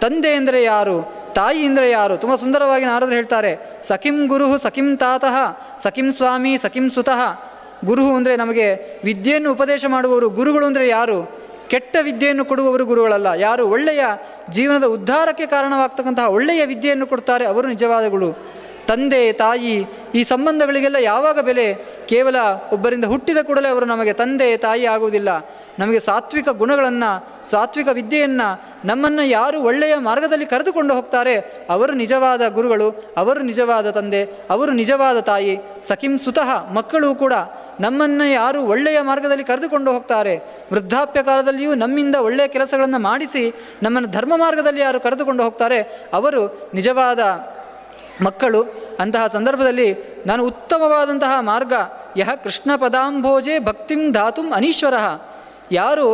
ತಂದೆ ಅಂದರೆ ಯಾರು, ತಾಯಿ ಅಂದರೆ ಯಾರು? ತುಂಬ ಸುಂದರವಾಗಿ ನಾರದರು ಹೇಳ್ತಾರೆ, ಸಖಿಂ ಗುರು ಸಖಿಂ ತಾತಃ ಸಖಿಂ ಸ್ವಾಮಿ ಸಖಿಂ ಸುತಃ. ಗುರು ಅಂದರೆ ನಮಗೆ ವಿದ್ಯೆಯನ್ನು ಉಪದೇಶ ಮಾಡುವವರು. ಗುರುಗಳು ಅಂದರೆ ಯಾರು? ಕೆಟ್ಟ ವಿದ್ಯೆಯನ್ನು ಕೊಡುವವರು ಗುರುಗಳಲ್ಲ. ಯಾರು ಒಳ್ಳೆಯ ಜೀವನದ ಉದ್ಧಾರಕ್ಕೆ ಕಾರಣವಾಗ್ತಕ್ಕಂತಹ ಒಳ್ಳೆಯ ವಿದ್ಯೆಯನ್ನು ಕೊಡ್ತಾರೆ ಅವರು ನಿಜವಾದ ಗುರು. ತಂದೆ ತಾಯಿ ಈ ಸಂಬಂಧಗಳಿಗೆಲ್ಲ ಯಾವಾಗ ಬೆಲೆ? ಕೇವಲ ಒಬ್ಬರಿಂದ ಹುಟ್ಟಿದ ಕೂಡಲೇ ಅವರು ನಮಗೆ ತಂದೆ ತಾಯಿ ಆಗುವುದಿಲ್ಲ. ನಮಗೆ ಸಾತ್ವಿಕ ಗುಣಗಳನ್ನು, ಸಾತ್ವಿಕ ವಿದ್ಯೆಯನ್ನು, ನಮ್ಮನ್ನು ಯಾರು ಒಳ್ಳೆಯ ಮಾರ್ಗದಲ್ಲಿ ಕರೆದುಕೊಂಡು ಹೋಗ್ತಾರೆ ಅವರು ನಿಜವಾದ ಗುರುಗಳು, ಅವರು ನಿಜವಾದ ತಂದೆ, ಅವರು ನಿಜವಾದ ತಾಯಿ. ಸಖಿಂ ಸುತಃ ಮಕ್ಕಳು ಕೂಡ ನಮ್ಮನ್ನು ಯಾರು ಒಳ್ಳೆಯ ಮಾರ್ಗದಲ್ಲಿ ಕರೆದುಕೊಂಡು ಹೋಗ್ತಾರೆ, ವೃದ್ಧಾಪ್ಯ ಕಾಲದಲ್ಲಿಯೂ ನಮ್ಮಿಂದ ಒಳ್ಳೆಯ ಕೆಲಸಗಳನ್ನು ಮಾಡಿಸಿ ನಮ್ಮನ್ನು ಧರ್ಮ ಮಾರ್ಗದಲ್ಲಿ ಯಾರು ಕರೆದುಕೊಂಡು ಹೋಗ್ತಾರೆ ಅವರು ನಿಜವಾದ ಮಕ್ಕಳು. ಅಂತಹ ಸಂದರ್ಭದಲ್ಲಿ ನಾನು ಉತ್ತಮವಾದಂತಹ ಮಾರ್ಗ ಯಹ ಕೃಷ್ಣ ಪದಾಂಭೋಜೆ ಭಕ್ತಿಂ ಧಾತುಂ ಅನೀಶ್ವರ. ಯಾರು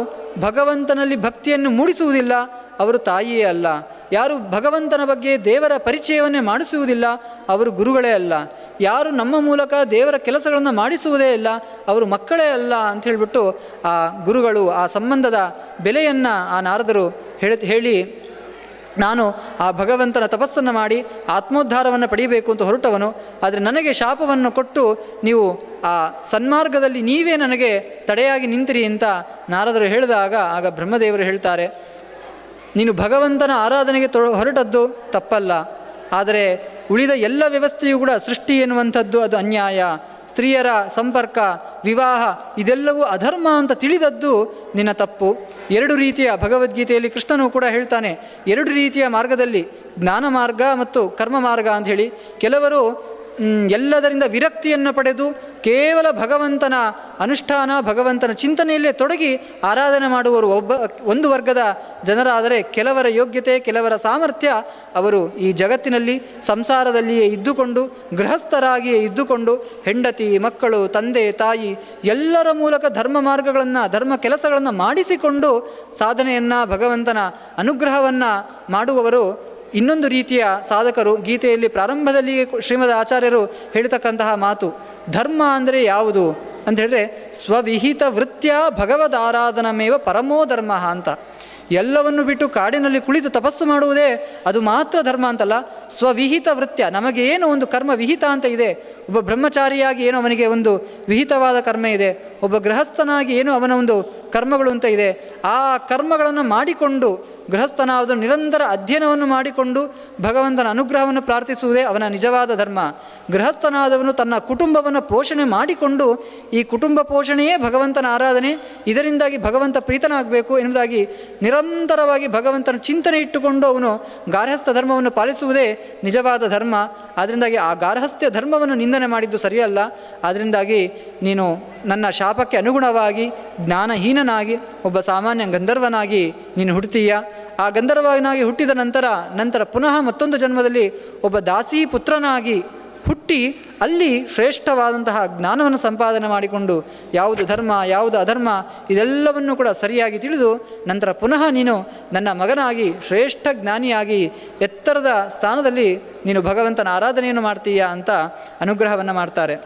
ಭಗವಂತನಲ್ಲಿ ಭಕ್ತಿಯನ್ನು ಮೂಡಿಸುವುದಿಲ್ಲ ಅವರು ತಾಯಿಯೇ ಅಲ್ಲ. ಯಾರು ಭಗವಂತನ ಬಗ್ಗೆ ದೇವರ ಪರಿಚಯವನ್ನೇ ಮಾಡಿಸುವುದಿಲ್ಲ ಅವರು ಗುರುಗಳೇ ಅಲ್ಲ. ಯಾರು ನಮ್ಮ ಮೂಲಕ ದೇವರ ಕೆಲಸಗಳನ್ನು ಮಾಡಿಸುವುದೇ ಇಲ್ಲ ಅವರು ಮಕ್ಕಳೇ ಅಲ್ಲ ಅಂತ ಹೇಳಿಬಿಟ್ಟು ಆ ಗುರುಗಳು ಆ ಸಂಬಂಧದ ಬೆಲೆಯನ್ನು ಆ ನಾರದರು ಹೇಳಿ ನಾನು ಆ ಭಗವಂತನ ತಪಸ್ಸನ್ನು ಮಾಡಿ ಆತ್ಮೋದ್ಧಾರವನ್ನು ಪಡೆಯಬೇಕು ಅಂತ ಹೊರಟವನು. ಆದರೆ ನನಗೆ ಶಾಪವನ್ನು ಕೊಟ್ಟು ನೀವು ಆ ಸನ್ಮಾರ್ಗದಲ್ಲಿ ನೀವೇ ನನಗೆ ತಡೆಯಾಗಿ ನಿಂತಿರಿ ಅಂತ ನಾರದರು ಹೇಳಿದಾಗ ಆಗ ಬ್ರಹ್ಮದೇವರು ಹೇಳ್ತಾರೆ, ನೀನು ಭಗವಂತನ ಆರಾಧನೆಗೆ ಹೊರಟದ್ದು ತಪ್ಪಲ್ಲ, ಆದರೆ ಉಳಿದ ಎಲ್ಲ ವ್ಯವಸ್ಥೆಯೂ ಕೂಡ ಸೃಷ್ಟಿ ಎನ್ನುವಂಥದ್ದು ಅದು ಅನ್ಯಾಯ, ಸ್ತ್ರೀಯರ ಸಂಪರ್ಕ, ವಿವಾಹ ಇದೆಲ್ಲವೂ ಅಧರ್ಮ ಅಂತ ತಿಳಿದದ್ದು ನಿನ್ನ ತಪ್ಪು. ಎರಡು ರೀತಿಯ ಭಗವದ್ಗೀತೆಯಲ್ಲಿ ಕೃಷ್ಣನು ಕೂಡ ಹೇಳ್ತಾನೆ, ಎರಡು ರೀತಿಯ ಮಾರ್ಗದಲ್ಲಿ ಜ್ಞಾನ ಮಾರ್ಗ ಮತ್ತು ಕರ್ಮ ಮಾರ್ಗ ಅಂಥೇಳಿ. ಕೆಲವರು ಎಲ್ಲದರಿಂದ ವಿರಕ್ತಿಯನ್ನು ಪಡೆದು ಕೇವಲ ಭಗವಂತನ ಅನುಷ್ಠಾನ, ಭಗವಂತನ ಚಿಂತನೆಯಲ್ಲೇ ತೊಡಗಿ ಆರಾಧನೆ ಮಾಡುವವರು ಒಂದು ವರ್ಗದ ಜನರಾದರೆ, ಕೆಲವರ ಯೋಗ್ಯತೆ, ಕೆಲವರ ಸಾಮರ್ಥ್ಯ ಅವರು ಈ ಜಗತ್ತಿನಲ್ಲಿ ಸಂಸಾರದಲ್ಲಿಯೇ ಇದ್ದುಕೊಂಡು ಗೃಹಸ್ಥರಾಗಿಯೇ ಇದ್ದುಕೊಂಡು ಹೆಂಡತಿ ಮಕ್ಕಳು ತಂದೆ ತಾಯಿ ಎಲ್ಲರ ಮೂಲಕ ಧರ್ಮ ಮಾರ್ಗಗಳನ್ನು ಧರ್ಮ ಕೆಲಸಗಳನ್ನು ಮಾಡಿಸಿಕೊಂಡು ಸಾಧನೆಯನ್ನು ಭಗವಂತನ ಅನುಗ್ರಹವನ್ನು ಮಾಡುವವರು ಇನ್ನೊಂದು ರೀತಿಯ ಸಾಧಕರು. ಗೀತೆಯಲ್ಲಿ ಪ್ರಾರಂಭದಲ್ಲಿಯೇ ಶ್ರೀಮದ್ ಆಚಾರ್ಯರು ಹೇಳ್ತಕ್ಕಂತಹ ಮಾತು, ಧರ್ಮ ಅಂದರೆ ಯಾವುದು ಅಂತ ಹೇಳಿದ್ರೆ ಸ್ವವಿಹಿತ ವೃತ್ಯ ಭಗವದ್ ಆರಾಧನಮೇವ ಪರಮೋ ಧರ್ಮ ಅಂತ. ಎಲ್ಲವನ್ನು ಬಿಟ್ಟು ಕಾಡಿನಲ್ಲಿ ಕುಳಿತು ತಪಸ್ಸು ಮಾಡುವುದೇ ಅದು ಮಾತ್ರ ಧರ್ಮ ಅಂತಲ್ಲ, ಸ್ವವಿಹಿತ ವೃತ್ಯ, ನಮಗೆ ಏನು ಒಂದು ಕರ್ಮ ವಿಹಿತ ಅಂತ ಇದೆ. ಒಬ್ಬ ಬ್ರಹ್ಮಚಾರಿಯಾಗಿ ಏನೋ ಅವನಿಗೆ ಒಂದು ವಿಹಿತವಾದ ಕರ್ಮ ಇದೆ, ಒಬ್ಬ ಗೃಹಸ್ಥನಾಗಿ ಏನೋ ಅವನ ಒಂದು ಕರ್ಮಗಳು ಅಂತ ಇದೆ. ಆ ಕರ್ಮಗಳನ್ನು ಮಾಡಿಕೊಂಡು ಗೃಹಸ್ಥನಾದ ನಿರಂತರ ಅಧ್ಯಯನವನ್ನು ಮಾಡಿಕೊಂಡು ಭಗವಂತನ ಅನುಗ್ರಹವನ್ನು ಪ್ರಾರ್ಥಿಸುವುದೇ ಅವನ ನಿಜವಾದ ಧರ್ಮ. ಗೃಹಸ್ಥನಾದವನು ತನ್ನ ಕುಟುಂಬವನ್ನು ಪೋಷಣೆ ಮಾಡಿಕೊಂಡು ಈ ಕುಟುಂಬ ಪೋಷಣೆಯೇ ಭಗವಂತನ ಆರಾಧನೆ, ಇದರಿಂದಾಗಿ ಭಗವಂತ ಪ್ರೀತನಾಗಬೇಕು ಎನ್ನುವುದಾಗಿ ನಿರಂತರವಾಗಿ ಭಗವಂತನ ಚಿಂತನೆ ಇಟ್ಟುಕೊಂಡು ಅವನು ಗಾರ್ಹಸ್ಥ ಧರ್ಮವನ್ನು ಪಾಲಿಸುವುದೇ ನಿಜವಾದ ಧರ್ಮ. ಅದರಿಂದಾಗಿ ಆ ಗಾರ್ಹಸ್ಥ್ಯ ಧರ್ಮವನ್ನು ನಿಂದನೆ ಮಾಡಿದ್ದು ಸರಿಯಲ್ಲ. ಅದರಿಂದಾಗಿ ನೀನು ನನ್ನ ಶಾಪಕ್ಕೆ ಅನುಗುಣವಾಗಿ ಜ್ಞಾನಹೀನನಾಗಿ ಒಬ್ಬ ಸಾಮಾನ್ಯ ಗಂಧರ್ವನಾಗಿ ನೀನು ಹುಟ್ಟುತ್ತೀಯ. ಆ ಗಂಧರ್ವನಾಗಿ ಹುಟ್ಟಿದ ನಂತರ ಪುನಃ ಮತ್ತೊಂದು ಜನ್ಮದಲ್ಲಿ ಒಬ್ಬ ದಾಸಿ ಪುತ್ರನಾಗಿ ಹುಟ್ಟಿ ಅಲ್ಲಿ ಶ್ರೇಷ್ಠವಾದಂತಹ ಜ್ಞಾನವನ್ನು ಸಂಪಾದನೆ ಮಾಡಿಕೊಂಡು ಯಾವುದು ಧರ್ಮ ಯಾವುದು ಅಧರ್ಮ ಇದೆಲ್ಲವನ್ನು ಕೂಡ ಸರಿಯಾಗಿ ತಿಳಿದು ನಂತರ ಪುನಃ ನೀನು ನನ್ನ ಮಗನಾಗಿ ಶ್ರೇಷ್ಠ ಜ್ಞಾನಿಯಾಗಿ ಎತ್ತರದ ಸ್ಥಾನದಲ್ಲಿ ನೀನು ಭಗವಂತನ ಆರಾಧನೆಯನ್ನು ಮಾಡ್ತೀಯ ಅಂತ ಅನುಗ್ರಹವನ್ನು ಮಾಡ್ತಾರೆ.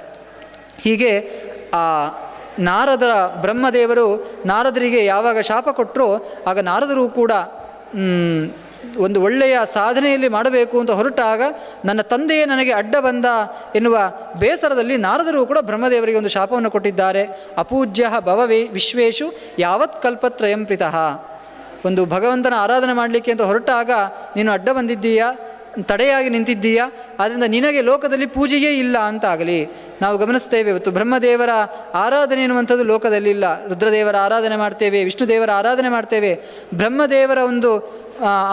ಹೀಗೆ ಆ ನಾರದರ ಬ್ರಹ್ಮದೇವರು ನಾರದರಿಗೆ ಯಾವಾಗ ಶಾಪ ಕೊಟ್ಟರೋ ಆಗ ನಾರದರು ಕೂಡ ಒಂದು ಒಳ್ಳೆಯ ಸಾಧನೆಯಲ್ಲಿ ಮಾಡಬೇಕು ಅಂತ ಹೊರಟಾಗ ನನ್ನ ತಂದೆಯೇ ನನಗೆ ಅಡ್ಡ ಬಂದ ಎನ್ನುವ ಬೇಸರದಲ್ಲಿ ನಾರದರು ಕೂಡ ಬ್ರಹ್ಮದೇವರಿಗೆ ಒಂದು ಶಾಪವನ್ನು ಕೊಟ್ಟಿದ್ದಾರೆ. ಅಪೂಜ್ಯ ಭವವೇ ವಿಶ್ವೇಶು ಯಾವತ್ ಕಲ್ಪತ್ರಯಂ ಪ್ರಿತಃ. ಒಂದು ಭಗವಂತನ ಆರಾಧನೆ ಮಾಡಲಿಕ್ಕೆ ಅಂತ ಹೊರಟಾಗ ನೀನು ಅಡ್ಡ ಬಂದಿದ್ದೀಯಾ, ತಡೆಯಾಗಿ ನಿಂತಿದ್ದೀಯಾ, ಆದ್ದರಿಂದ ನಿನಗೆ ಲೋಕದಲ್ಲಿ ಪೂಜೆಯೇ ಇಲ್ಲ ಅಂತ ಆಗಲಿ. ನಾವು ಗಮನಿಸ್ತೇವೆ ಇವತ್ತು ಬ್ರಹ್ಮದೇವರ ಆರಾಧನೆ ಎನ್ನುವಂಥದ್ದು ಲೋಕದಲ್ಲಿಲ್ಲ. ರುದ್ರದೇವರ ಆರಾಧನೆ ಮಾಡ್ತೇವೆ, ವಿಷ್ಣುದೇವರ ಆರಾಧನೆ ಮಾಡ್ತೇವೆ. ಬ್ರಹ್ಮದೇವರ ಒಂದು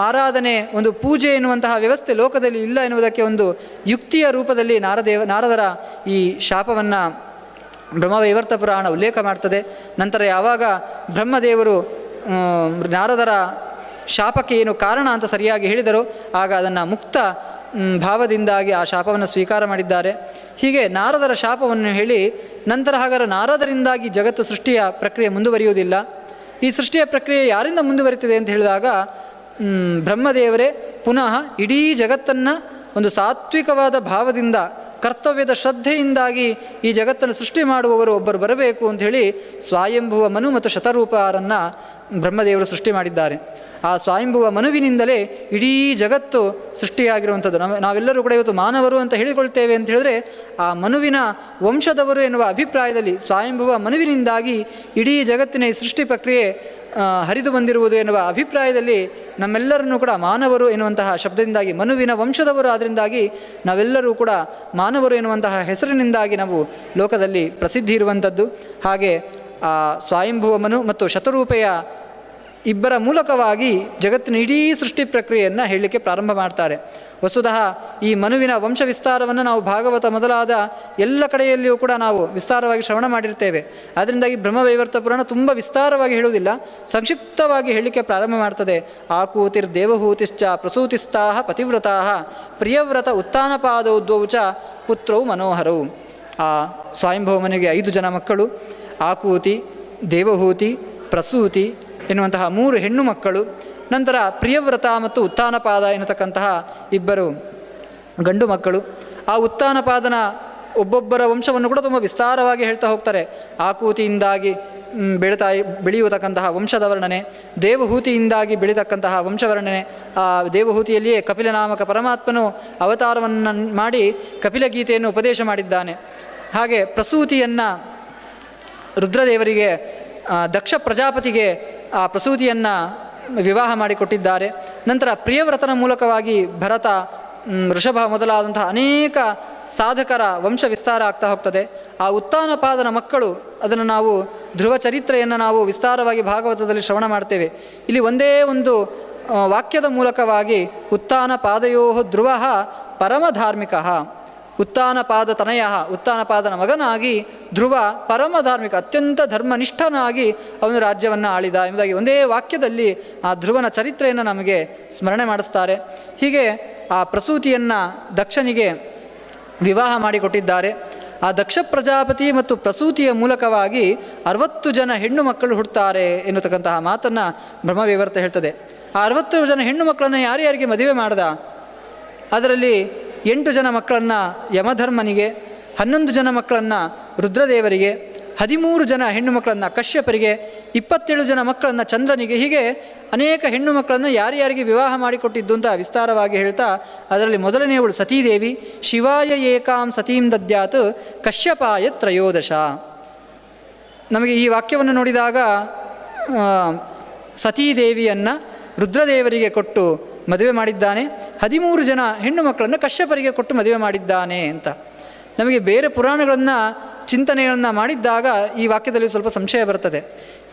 ಆರಾಧನೆ ಒಂದು ಪೂಜೆ ಎನ್ನುವಂತಹ ವ್ಯವಸ್ಥೆ ಲೋಕದಲ್ಲಿ ಇಲ್ಲ ಎನ್ನುವುದಕ್ಕೆ ಒಂದು ಯುಕ್ತಿಯ ರೂಪದಲ್ಲಿ ನಾರದರ ಈ ಶಾಪವನ್ನು ಬ್ರಹ್ಮವೈವರ್ತ ಪುರಾಣ ಉಲ್ಲೇಖ ಮಾಡ್ತದೆ. ನಂತರ ಯಾವಾಗ ಬ್ರಹ್ಮದೇವರು ನಾರದರ ಶಾಪಕ್ಕೆ ಏನು ಕಾರಣ ಅಂತ ಸರಿಯಾಗಿ ಹೇಳಿದರು ಆಗ ಅದನ್ನು ಮುಕ್ತ ಭಾವದಿಂದಾಗಿ ಆ ಶಾಪವನ್ನು ಸ್ವೀಕಾರ ಮಾಡಿದ್ದಾರೆ. ಹೀಗೆ ನಾರದರ ಶಾಪವನ್ನು ಹೇಳಿ ನಂತರ ಹಾಗಾದರೆ ನಾರದರಿಂದಾಗಿ ಜಗತ್ತು ಸೃಷ್ಟಿಯ ಪ್ರಕ್ರಿಯೆ ಮುಂದುವರಿಯುವುದಿಲ್ಲ. ಈ ಸೃಷ್ಟಿಯ ಪ್ರಕ್ರಿಯೆ ಯಾರಿಂದ ಮುಂದುವರಿತಿದೆ ಅಂತ ಹೇಳಿದಾಗ ಬ್ರಹ್ಮದೇವರೇ ಪುನಃ ಇಡೀ ಜಗತ್ತನ್ನು ಒಂದು ಸಾತ್ವಿಕವಾದ ಭಾವದಿಂದ ಕರ್ತವ್ಯದ ಶ್ರದ್ಧೆಯಿಂದಾಗಿ ಈ ಜಗತ್ತನ್ನು ಸೃಷ್ಟಿ ಮಾಡುವವರು ಒಬ್ಬರು ಬರಬೇಕು ಅಂಥೇಳಿ ಸ್ವಯಂಭುವ ಮನು ಮತ್ತು ಶತರೂಪರನ್ನು ಬ್ರಹ್ಮದೇವರು ಸೃಷ್ಟಿ ಮಾಡಿದ್ದಾರೆ. ಆ ಸ್ವಯಂಭುವ ಮನುವಿನಿಂದಲೇ ಇಡೀ ಜಗತ್ತು ಸೃಷ್ಟಿಯಾಗಿರುವಂಥದ್ದು. ನಾವೆಲ್ಲರೂ ಕೂಡ ಇವತ್ತು ಮಾನವರು ಅಂತ ಹೇಳಿಕೊಳ್ತೇವೆ ಅಂತ ಹೇಳಿದ್ರೆ ಆ ಮನುವಿನ ವಂಶದವರು ಎನ್ನುವ ಅಭಿಪ್ರಾಯದಲ್ಲಿ ಸ್ವಯಂಭುವ ಮನುವಿನಿಂದಾಗಿ ಇಡೀ ಜಗತ್ತಿನ ಈ ಸೃಷ್ಟಿ ಪ್ರಕ್ರಿಯೆ ಹರಿದು ಬಂದಿರುವುದು ಎನ್ನುವ ಅಭಿಪ್ರಾಯದಲ್ಲಿ ನಮ್ಮೆಲ್ಲರನ್ನೂ ಕೂಡ ಮಾನವರು ಎನ್ನುವಂತಹ ಶಬ್ದದಿಂದಾಗಿ ಮನುವಿನ ವಂಶದವರು ಆದ್ದರಿಂದಾಗಿ ನಾವೆಲ್ಲರೂ ಕೂಡ ಮಾನವರು ಎನ್ನುವಂತಹ ಹೆಸರಿನಿಂದಾಗಿ ನಾವು ಲೋಕದಲ್ಲಿ ಪ್ರಸಿದ್ಧಿ ಇರುವಂಥದ್ದು. ಹಾಗೆ ಆ ಸ್ವಯಂಭುವ ಮನು ಮತ್ತು ಶತರೂಪೆಯ ಇಬ್ಬರ ಮೂಲಕವಾಗಿ ಜಗತ್ತಿನ ಇಡೀ ಸೃಷ್ಟಿ ಪ್ರಕ್ರಿಯೆಯನ್ನು ಹೇಳಲಿಕ್ಕೆ ಪ್ರಾರಂಭ ಮಾಡ್ತಾರೆ. ವಸ್ತುತಃ ಈ ಮನುವಿನ ವಂಶ ವಿಸ್ತಾರವನ್ನು ನಾವು ಭಾಗವತ ಮೊದಲಾದ ಎಲ್ಲ ಕಡೆಯಲ್ಲಿಯೂ ಕೂಡ ನಾವು ವಿಸ್ತಾರವಾಗಿ ಶ್ರವಣ ಮಾಡಿರ್ತೇವೆ. ಅದರಿಂದಾಗಿ ಬ್ರಹ್ಮವೈವರ್ತ ಪುರಾಣ ತುಂಬ ವಿಸ್ತಾರವಾಗಿ ಹೇಳುವುದಿಲ್ಲ, ಸಂಕ್ಷಿಪ್ತವಾಗಿ ಹೇಳಲಿಕ್ಕೆ ಪ್ರಾರಂಭ ಮಾಡ್ತದೆ. ಆಕೂತಿರ್ ದೇವಹೂತಿಶ್ಚ ಪ್ರಸೂತಿಸ್ತಾಹ ಪತಿವ್ರತಾಹ ಪ್ರಿಯವ್ರತ ಉತ್ಥಾನಪಾದೌದ್ವೌ ಚ ಪುತ್ರೌ ಮನೋಹರವು. ಆ ಸ್ವಯಂಭವಮನಿಗೆ 5 ಜನ ಮಕ್ಕಳು, ಆಕೂತಿ, ದೇವಹೂತಿ, ಪ್ರಸೂತಿ ಎನ್ನುವಂತಹ 3 ಹೆಣ್ಣು ಮಕ್ಕಳು, ನಂತರ ಪ್ರಿಯವ್ರತ ಮತ್ತು ಉತ್ಥಾನಪಾದ ಎನ್ನತಕ್ಕಂತಹ 2 ಗಂಡು ಮಕ್ಕಳು. ಆ ಉತ್ಥಾನಪಾದನ ಒಬ್ಬೊಬ್ಬರ ವಂಶವನ್ನು ಕೂಡ ತುಂಬ ವಿಸ್ತಾರವಾಗಿ ಹೇಳ್ತಾ ಹೋಗ್ತಾರೆ. ಆಕೂತಿಯಿಂದಾಗಿ ಬೆಳೆಯುವತಕ್ಕಂತಹ ವಂಶದ ವರ್ಣನೆ, ದೇವಹೂತಿಯಿಂದಾಗಿ ಬೆಳೀತಕ್ಕಂತಹ ವಂಶವರ್ಣನೆ. ಆ ದೇವಹೂತಿಯಲ್ಲಿಯೇ ಕಪಿಲ ನಾಮಕ ಪರಮಾತ್ಮನು ಅವತಾರವನ್ನು ಮಾಡಿ ಕಪಿಲ ಗೀತೆಯನ್ನು ಉಪದೇಶ ಮಾಡಿದ್ದಾನೆ. ಹಾಗೆ ಪ್ರಸೂತಿಯನ್ನು ರುದ್ರದೇವರಿಗೆ, ದಕ್ಷ ಪ್ರಜಾಪತಿಗೆ ಆ ಪ್ರಸೂತಿಯನ್ನು ವಿವಾಹ ಮಾಡಿಕೊಟ್ಟಿದ್ದಾರೆ. ನಂತರ ಪ್ರಿಯವ್ರತನ ಮೂಲಕವಾಗಿ ಭರತ, ಋಷಭ ಮೊದಲಾದಂತಹ ಅನೇಕ ಸಾಧಕರ ವಂಶ ವಿಸ್ತಾರ ಆಗ್ತಾ ಹೋಗ್ತದೆ. ಆ ಉತ್ಥಾನಪಾದನ ಮಕ್ಕಳು, ಅದನ್ನು ನಾವು ಧ್ರುವ ಚರಿತ್ರೆಯನ್ನು ನಾವು ವಿಸ್ತಾರವಾಗಿ ಭಾಗವತದಲ್ಲಿ ಶ್ರವಣ ಮಾಡ್ತೇವೆ. ಇಲ್ಲಿ ಒಂದೇ ಒಂದು ವಾಕ್ಯದ ಮೂಲಕವಾಗಿ ಉತ್ಥಾನಪಾದಯೋ ಧ್ರುವ ಪರಮಧಾರ್ಮಿಕ, ಉತ್ಥಾನಪಾದ ತನಯ, ಉತ್ಥಾನಪಾದನ ಮಗನಾಗಿ ಧ್ರುವ ಪರಮಧಾರ್ಮಿಕ, ಅತ್ಯಂತ ಧರ್ಮನಿಷ್ಠನಾಗಿ ಅವನು ರಾಜ್ಯವನ್ನು ಆಳಿದ ಎಂಬುದಾಗಿ ಒಂದೇ ವಾಕ್ಯದಲ್ಲಿ ಆ ಧ್ರುವನ ಚರಿತ್ರೆಯನ್ನು ನಮಗೆ ಸ್ಮರಣೆ ಮಾಡಿಸ್ತಾರೆ. ಹೀಗೆ ಆ ಪ್ರಸೂತಿಯನ್ನು ದಕ್ಷನಿಗೆ ವಿವಾಹ ಮಾಡಿಕೊಟ್ಟಿದ್ದಾರೆ. ಆ ದಕ್ಷ ಪ್ರಜಾಪತಿ ಮತ್ತು ಪ್ರಸೂತಿಯ ಮೂಲಕವಾಗಿ 60 ಜನ ಹೆಣ್ಣು ಮಕ್ಕಳು ಹುಡ್ತಾರೆ ಎನ್ನುತಕ್ಕಂತಹ ಮಾತನ್ನು ಬ್ರಹ್ಮವೈವರ್ತ ಹೇಳ್ತದೆ. ಆ 60 ಜನ ಹೆಣ್ಣು ಮಕ್ಕಳನ್ನು ಯಾರ್ಯಾರಿಗೆ ಮದುವೆ ಮಾಡ್ದ? ಅದರಲ್ಲಿ 8 ಜನ ಮಕ್ಕಳನ್ನು ಯಮಧರ್ಮನಿಗೆ, 11 ಜನ ಮಕ್ಕಳನ್ನು ರುದ್ರದೇವರಿಗೆ, 13 ಜನ ಹೆಣ್ಣು ಮಕ್ಕಳನ್ನು ಕಶ್ಯಪರಿಗೆ, 27 ಜನ ಮಕ್ಕಳನ್ನು ಚಂದ್ರನಿಗೆ, ಹೀಗೆ ಅನೇಕ ಹೆಣ್ಣು ಮಕ್ಕಳನ್ನು ಯಾರ್ಯಾರಿಗೆ ವಿವಾಹ ಮಾಡಿಕೊಟ್ಟಿದ್ದು ಅಂತ ವಿಸ್ತಾರವಾಗಿ ಹೇಳ್ತಾ, ಅದರಲ್ಲಿ ಮೊದಲನೆಯವಳು ಸತೀದೇವಿ. ಶಿವಾಯ ಏಕಾಂ ಸತೀಂ ದದ್ಯಾತ್ ಕಶ್ಯಪಾಯ ತ್ರಯೋದಶ. ನಮಗೆ ಈ ವಾಕ್ಯವನ್ನು ನೋಡಿದಾಗ ಸತೀದೇವಿಯನ್ನು ರುದ್ರದೇವರಿಗೆ ಕೊಟ್ಟು ಮದುವೆ ಮಾಡಿದ್ದಾನೆ, 13 ಜನ ಹೆಣ್ಣು ಮಕ್ಕಳನ್ನು ಕಶ್ಯಪರಿಗೆ ಕೊಟ್ಟು ಮದುವೆ ಮಾಡಿದ್ದಾನೆ ಅಂತ. ನಮಗೆ ಬೇರೆ ಪುರಾಣಗಳನ್ನು ಚಿಂತನೆಗಳನ್ನು ಮಾಡಿದ್ದಾಗ ಈ ವಾಕ್ಯದಲ್ಲಿ ಸ್ವಲ್ಪ ಸಂಶಯ ಬರ್ತದೆ.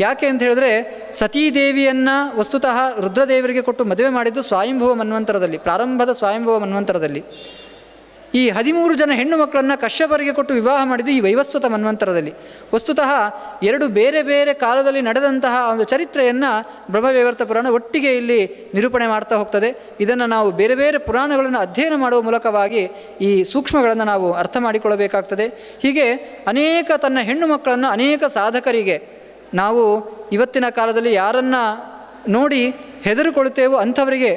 ಯಾಕೆ ಅಂತ ಹೇಳಿದ್ರೆ, ಸತೀದೇವಿಯನ್ನು ವಸ್ತುತಃ ರುದ್ರದೇವರಿಗೆ ಕೊಟ್ಟು ಮದುವೆ ಮಾಡಿದ್ದು ಸ್ವಯಂಭುವ ಮನ್ವಂತರದಲ್ಲಿ, ಪ್ರಾರಂಭದ ಸ್ವಯಂಭುವ ಮನ್ವಂತರದಲ್ಲಿ. ಈ 13 ಜನ ಹೆಣ್ಣು ಮಕ್ಕಳನ್ನು ಕಶ್ಯಪರಿಗೆ ಕೊಟ್ಟು ವಿವಾಹ ಮಾಡಿದ್ದು ಈ ವೈವಸ್ವತ ಮನ್ವಂತರದಲ್ಲಿ. ವಸ್ತುತಃ 2 ಬೇರೆ ಬೇರೆ ಕಾಲದಲ್ಲಿ ನಡೆದಂತಹ ಒಂದು ಚರಿತ್ರೆಯನ್ನು ಬ್ರಹ್ಮವೈವರ್ತ ಪುರಾಣ ಒಟ್ಟಿಗೆ ಇಲ್ಲಿ ನಿರೂಪಣೆ ಮಾಡ್ತಾ ಹೋಗ್ತದೆ. ಇದನ್ನು ನಾವು ಬೇರೆ ಬೇರೆ ಪುರಾಣಗಳನ್ನು ಅಧ್ಯಯನ ಮಾಡುವ ಮೂಲಕವಾಗಿ ಈ ಸೂಕ್ಷ್ಮಗಳನ್ನು ನಾವು ಅರ್ಥ ಮಾಡಿಕೊಳ್ಳಬೇಕಾಗ್ತದೆ. ಹೀಗೆ ಅನೇಕ ತನ್ನ ಹೆಣ್ಣು ಮಕ್ಕಳನ್ನು ಅನೇಕ ಸಾಧಕರಿಗೆ, ನಾವು ಇವತ್ತಿನ ಕಾಲದಲ್ಲಿ ಯಾರನ್ನು ನೋಡಿ ಹೆದರುಕೊಳ್ತೇವೋ ಅಂಥವರಿಗೆ,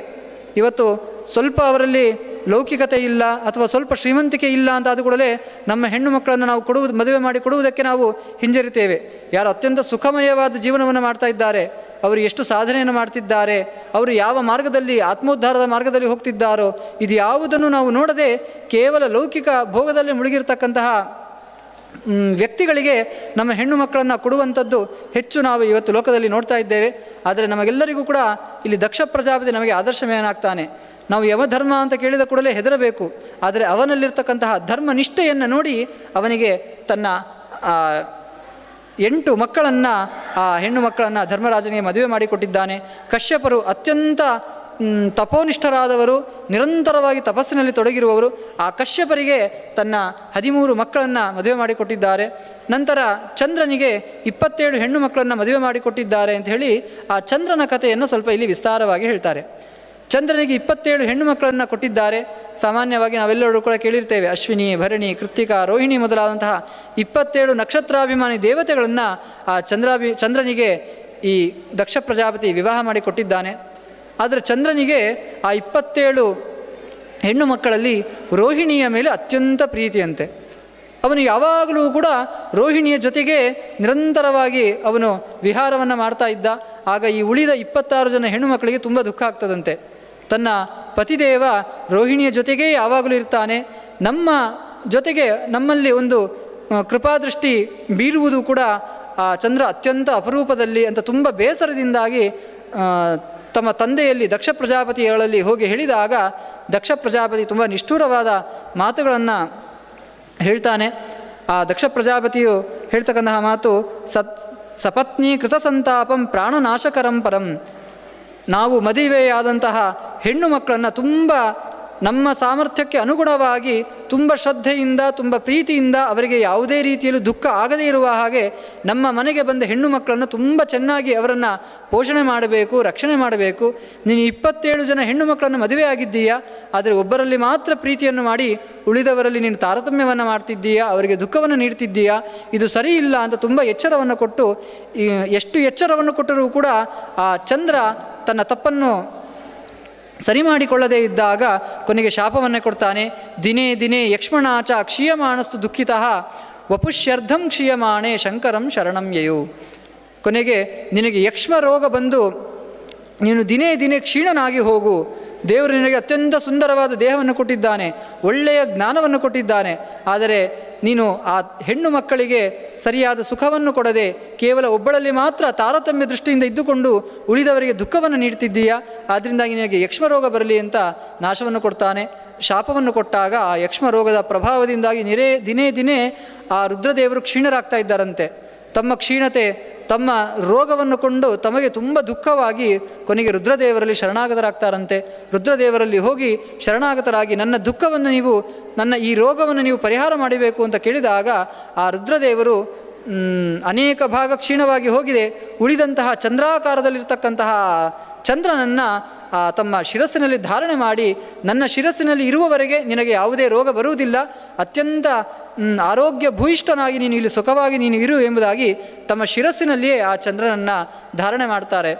ಇವತ್ತು ಸ್ವಲ್ಪ ಅವರಲ್ಲಿ ಲೌಕಿಕತೆ ಇಲ್ಲ ಅಥವಾ ಸ್ವಲ್ಪ ಶ್ರೀಮಂತಿಕೆ ಇಲ್ಲ ಅಂತ ಆದ ಕೂಡಲೇ ನಮ್ಮ ಹೆಣ್ಣು ಮಕ್ಕಳನ್ನು ನಾವು ಮದುವೆ ಮಾಡಿ ಕೊಡುವುದಕ್ಕೆ ನಾವು ಹಿಂಜರಿತೇವೆ. ಯಾರು ಅತ್ಯಂತ ಸುಖಮಯವಾದ ಜೀವನವನ್ನು ಮಾಡ್ತಾ ಇದ್ದಾರೆ, ಅವರು ಎಷ್ಟು ಸಾಧನೆಯನ್ನು ಮಾಡ್ತಿದ್ದಾರೆ, ಅವರು ಯಾವ ಮಾರ್ಗದಲ್ಲಿ ಆತ್ಮೋದ್ಧಾರದ ಮಾರ್ಗದಲ್ಲಿ ಹೋಗ್ತಿದ್ದಾರೋ, ಇದು ಯಾವುದನ್ನು ನಾವು ನೋಡದೆ ಕೇವಲ ಲೌಕಿಕ ಭೋಗದಲ್ಲಿ ಮುಳುಗಿರ್ತಕ್ಕಂತಹ ವ್ಯಕ್ತಿಗಳಿಗೆ ನಮ್ಮ ಹೆಣ್ಣು ಮಕ್ಕಳನ್ನು ಕೊಡುವಂಥದ್ದು ಹೆಚ್ಚು ನಾವು ಇವತ್ತು ಲೋಕದಲ್ಲಿ ನೋಡ್ತಾ ಇದ್ದೇವೆ. ಆದರೆ ನಮಗೆಲ್ಲರಿಗೂ ಕೂಡ ಇಲ್ಲಿ ದಕ್ಷ ಪ್ರಜಾಪತಿ ನಮಗೆ ಆದರ್ಶಮಯನಾಗ್ತಾನೆ. ನಾವು ಯಮಧರ್ಮ ಅಂತ ಕೇಳಿದ ಕೂಡಲೇ ಹೆದರಬೇಕು, ಆದರೆ ಅವನಲ್ಲಿರ್ತಕ್ಕಂತಹ ಧರ್ಮನಿಷ್ಠೆಯನ್ನು ನೋಡಿ ಅವನಿಗೆ ತನ್ನ 8 ಮಕ್ಕಳನ್ನು, ಆ ಹೆಣ್ಣು ಮಕ್ಕಳನ್ನು ಧರ್ಮರಾಜನಿಗೆ ಮದುವೆ ಮಾಡಿಕೊಟ್ಟಿದ್ದಾನೆ. ಕಶ್ಯಪರು ಅತ್ಯಂತ ತಪೋನಿಷ್ಠರಾದವರು, ನಿರಂತರವಾಗಿ ತಪಸ್ಸಿನಲ್ಲಿ ತೊಡಗಿರುವವರು. ಆ ಕಶ್ಯಪರಿಗೆ ತನ್ನ 13 ಮಕ್ಕಳನ್ನು ಮದುವೆ ಮಾಡಿಕೊಟ್ಟಿದ್ದಾರೆ. ನಂತರ ಚಂದ್ರನಿಗೆ 27 ಹೆಣ್ಣು ಮಕ್ಕಳನ್ನು ಮದುವೆ ಮಾಡಿಕೊಟ್ಟಿದ್ದಾರೆ ಅಂತ ಹೇಳಿ ಆ ಚಂದ್ರನ ಕಥೆಯನ್ನು ಸ್ವಲ್ಪ ಇಲ್ಲಿ ವಿಸ್ತಾರವಾಗಿ ಹೇಳ್ತಾರೆ. ಚಂದ್ರನಿಗೆ 27 ಹೆಣ್ಣು ಮಕ್ಕಳನ್ನು ಕೊಟ್ಟಿದ್ದಾರೆ. ಸಾಮಾನ್ಯವಾಗಿ ನಾವೆಲ್ಲರೂ ಕೂಡ ಕೇಳಿರ್ತೇವೆ, ಅಶ್ವಿನಿ, ಭರಣಿ, ಕೃತ್ತಿಕಾ, ರೋಹಿಣಿ ಮೊದಲಾದಂತಹ 27 ನಕ್ಷತ್ರಾಭಿಮಾನಿ ದೇವತೆಗಳನ್ನು ಆ ಚಂದ್ರನಿಗೆ ಈ ದಕ್ಷ ಪ್ರಜಾಪತಿ ವಿವಾಹ ಮಾಡಿಕೊಟ್ಟಿದ್ದಾನೆ. ಆದರೆ ಚಂದ್ರನಿಗೆ ಆ 27 ಹೆಣ್ಣು ಮಕ್ಕಳಲ್ಲಿ ರೋಹಿಣಿಯ ಮೇಲೆ ಅತ್ಯಂತ ಪ್ರೀತಿಯಂತೆ. ಅವನು ಯಾವಾಗಲೂ ಕೂಡ ರೋಹಿಣಿಯ ಜೊತೆಗೆ ನಿರಂತರವಾಗಿ ಅವನು ವಿಹಾರವನ್ನು ಮಾಡ್ತಾ ಇದ್ದ. ಆಗ ಈ ಉಳಿದ 26 ಜನ ಹೆಣ್ಣು ಮಕ್ಕಳಿಗೆ ತುಂಬ ದುಃಖ ಆಗ್ತದಂತೆ. ತನ್ನ ಪತಿದೇವ ರೋಹಿಣಿಯ ಜೊತೆಗೇ ಯಾವಾಗಲೂ ಇರ್ತಾನೆ, ನಮ್ಮ ಜೊತೆಗೆ ನಮ್ಮಲ್ಲಿ ಒಂದು ಕೃಪಾದೃಷ್ಟಿ ಬೀರುವುದು ಕೂಡ ಆ ಚಂದ್ರ ಅತ್ಯಂತ ಅಪರೂಪದಲ್ಲಿ ಅಂತ ತುಂಬ ಬೇಸರದಿಂದಾಗಿ ತಮ್ಮ ತಂದೆಯಲ್ಲಿ ದಕ್ಷ ಪ್ರಜಾಪತಿಗಳಲ್ಲಿ ಹೋಗಿ ಹೇಳಿದಾಗ ದಕ್ಷ ಪ್ರಜಾಪತಿ ತುಂಬ ನಿಷ್ಠುರವಾದ ಮಾತುಗಳನ್ನು ಹೇಳ್ತಾನೆ. ಆ ದಕ್ಷ ಪ್ರಜಾಪತಿಯು ಹೇಳ್ತಕ್ಕಂತಹ ಮಾತು ಸಪತ್ನಿ ಕೃತ ಸಂತಾಪಂ ಪ್ರಾಣನಾಶಕರಂ ಪರಂ. ನಾವು ಮದುವೆಯಾದಂತಹ ಹೆಣ್ಣು ಮಕ್ಕಳನ್ನು ತುಂಬ ನಮ್ಮ ಸಾಮರ್ಥ್ಯಕ್ಕೆ ಅನುಗುಣವಾಗಿ ತುಂಬ ಶ್ರದ್ಧೆಯಿಂದ ತುಂಬ ಪ್ರೀತಿಯಿಂದ ಅವರಿಗೆ ಯಾವುದೇ ರೀತಿಯಲ್ಲೂ ದುಃಖ ಆಗದೇ ಇರುವ ಹಾಗೆ ನಮ್ಮ ಮನೆಗೆ ಬಂದ ಹೆಣ್ಣು ಮಕ್ಕಳನ್ನು ತುಂಬ ಚೆನ್ನಾಗಿ ಅವರನ್ನು ಪೋಷಣೆ ಮಾಡಬೇಕು, ರಕ್ಷಣೆ ಮಾಡಬೇಕು. ನೀನು 27 ಜನ ಹೆಣ್ಣು ಮಕ್ಕಳನ್ನು ಮದುವೆ ಆಗಿದ್ದೀಯಾ, ಆದರೆ ಒಬ್ಬರಲ್ಲಿ ಮಾತ್ರ ಪ್ರೀತಿಯನ್ನು ಮಾಡಿ ಉಳಿದವರಲ್ಲಿ ನೀನು ತಾರತಮ್ಯವನ್ನು ಮಾಡ್ತಿದ್ದೀಯಾ, ಅವರಿಗೆ ದುಃಖವನ್ನು ನೀಡ್ತಿದ್ದೀಯಾ, ಇದು ಸರಿ ಇಲ್ಲ ಅಂತ ತುಂಬ ಎಚ್ಚರವನ್ನು ಕೊಟ್ಟು, ಎಷ್ಟು ಎಚ್ಚರವನ್ನು ಕೊಟ್ಟರೂ ಕೂಡ ಆ ಚಂದ್ರ ತನ್ನ ತಪ್ಪನ್ನು ಸರಿ ಮಾಡಿಕೊಳ್ಳದೇ ಇದ್ದಾಗ ಕೊನೆಗೆ ಶಾಪವನ್ನೇ ಕೊಡ್ತಾನೆ. ದಿನೇ ದಿನೇ ಯಕ್ಷ್ಮಣಾಚ ಕ್ಷೀಯಮಾಣಸ್ತು ದುಃಖಿತಃ ವಪುಷ್ಯರ್ಧಂ ಕ್ಷೀಯಮಾಣೆ ಶಂಕರಂ ಶರಣಂ ಯಯು. ಕೊನೆಗೆ ನಿನಗೆ ಯಕ್ಷ್ಮ ರೋಗ ಬಂದು ನೀನು ದಿನೇ ದಿನೇ ಕ್ಷೀಣನಾಗಿ ಹೋಗು. ದೇವರು ನಿನಗೆ ಅತ್ಯಂತ ಸುಂದರವಾದ ದೇಹವನ್ನು ಕೊಟ್ಟಿದ್ದಾನೆ, ಒಳ್ಳೆಯ ಜ್ಞಾನವನ್ನು ಕೊಟ್ಟಿದ್ದಾನೆ, ಆದರೆ ನೀನು ಆ ಹೆಣ್ಣು ಮಕ್ಕಳಿಗೆ ಸರಿಯಾದ ಸುಖವನ್ನು ಕೊಡದೆ ಕೇವಲ ಒಬ್ಬಳಲ್ಲಿ ಮಾತ್ರ ತಾರತಮ್ಯ ದೃಷ್ಟಿಯಿಂದ ಇದ್ದುಕೊಂಡು ಉಳಿದವರಿಗೆ ದುಃಖವನ್ನು ನೀಡ್ತಿದ್ದೀಯಾ, ಆದ್ದರಿಂದಾಗಿ ನಿನಗೆ ಯಕ್ಷ್ಮ ರೋಗ ಬರಲಿ ಅಂತ ನಾಶವನ್ನು ಕೊಡ್ತಾನೆ. ಶಾಪವನ್ನು ಕೊಟ್ಟಾಗ ಆ ಯಕ್ಷ್ಮ ರೋಗದ ಪ್ರಭಾವದಿಂದಾಗಿ ದಿನೇ ದಿನೇ ಆ ರುದ್ರದೇವರು ಕ್ಷೀಣರಾಗ್ತಾ ಇದ್ದಾರಂತೆ. ತಮ್ಮ ಕ್ಷೀಣತೆ, ತಮ್ಮ ರೋಗವನ್ನು ಕೊಂಡು ತಮಗೆ ತುಂಬ ದುಃಖವಾಗಿ ಕೊನೆಗೆ ರುದ್ರದೇವರಲ್ಲಿ ಶರಣಾಗತರಾಗ್ತಾರಂತೆ. ರುದ್ರದೇವರಲ್ಲಿ ಹೋಗಿ ಶರಣಾಗತರಾಗಿ ನನ್ನ ದುಃಖವನ್ನು ನೀವು, ನನ್ನ ಈ ರೋಗವನ್ನು ನೀವು ಪರಿಹಾರ ಮಾಡಬೇಕು ಅಂತ ಕೇಳಿದಾಗ ಆ ರುದ್ರದೇವರು ಅನೇಕ ಭಾಗ ಕ್ಷೀಣವಾಗಿ ಹೋಗಿದೆ, ಉಳಿದಂತಹ ಚಂದ್ರಾಕಾರದಲ್ಲಿರ್ತಕ್ಕಂತಹ ಚಂದ್ರನನ್ನು ತಮ್ಮ ಶಿರಸ್ಸಿನಲ್ಲಿ ಧಾರಣೆ ಮಾಡಿ ನನ್ನ ಶಿರಸ್ಸಿನಲ್ಲಿ ಇರುವವರೆಗೆ ನಿನಗೆ ಯಾವುದೇ ರೋಗ ಬರುವುದಿಲ್ಲ, ಅತ್ಯಂತ ಆರೋಗ್ಯ ಭೂಯಿಷ್ಠನಾಗಿ ನೀನು ಇಲ್ಲಿ ಸುಖವಾಗಿ ನೀನು ಇರು ಎಂಬುದಾಗಿ ತಮ್ಮ ಶಿರಸ್ಸಿನಲ್ಲಿಯೇ ಆ ಚಂದ್ರನನ್ನು ಧಾರಣೆ ಮಾಡ್ತಾರೆ.